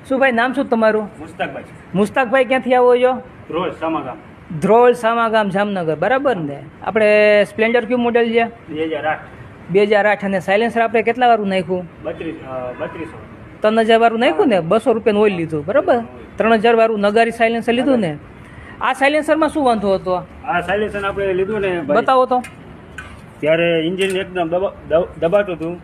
શું ભાઈ નામ શું તમારું? મુસ્તાકભાઈ. મુસ્તાકભાઈ ક્યાંથી આવો છો? ધ્રોલ સામાગામ. ધ્રોલ સામાગામ જામનગર, બરાબર ને? આપણે સ્પ્લેન્ડર ક્યુ મોડેલ છે 2008. 2008 અને સાયલેન્સર આપણે કેટલા વાળું નાખ્યું? 3200. 3000 વાળું નાખ્યું ને? 200 રૂપિયાનું ઓઇલ લીધું, બરાબર? 3000 વાળું નગારી સાયલેન્સર લીધું ને? આ સાયલેન્સરમાં શું વાંધો હતો? આ સાયલેન્સર આપણે લીધું ને બતાવો તો. ત્યારે એન્જિન એકદમ દબાતું હતું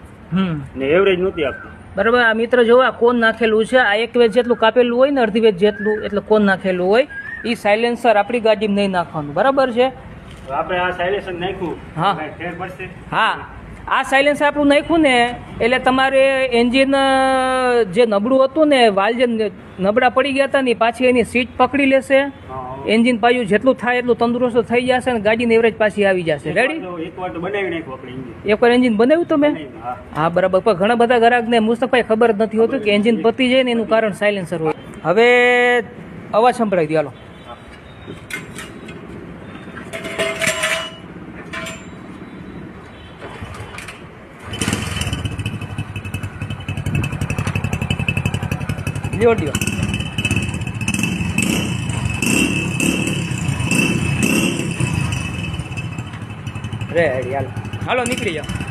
ને એવરેજ નહોતી આપતું. બરાબર. આ મિત્ર જો આ કોન નાખેલું છે, આ એક વેચ જેટલું કાપેલું હોય ને, અડધી વેચ જેટલું એટલે કોન નાખેલું હોય. એ સાયલેન્સર આપણી ગાડીમાં નહીં નાખવાનું, બરાબર છે? આપણે આ સાયલેન્સર નાખ્યું. હા ફેર પડશે. હા, આ સાયલેન્સર આપણું નાખ્યું ને એટલે તમારે એન્જિન જે નબળું હતું ને, વાલ જે નબળા પડી ગયા હતા ને, પાછી એની સીટ પકડી લેશે. એન્જિન પાછું જેટલું થાય એટલું તંદુરસ્ત થઈ જશે ને ગાડીની એવરેજ પાછી આવી જશે. રેડી? એકવાર તો બનાવી નાખ્યું આપણે એન્જિન. એકવાર એન્જિન બનાવ્યું તમે? હા, બરાબર. પણ ઘણા બધા ગ્રાહકને મુસ્તફાઈ ખબર જ નથી હોતું કે એન્જિન પતી જાય ને એનું કારણ સાયલેન્સર હોય. હવે અવાજ સંભળાવી દો, હાલો. લ્યો લ્યો. રેડી, હાલો હાલો નીકળી જાઓ.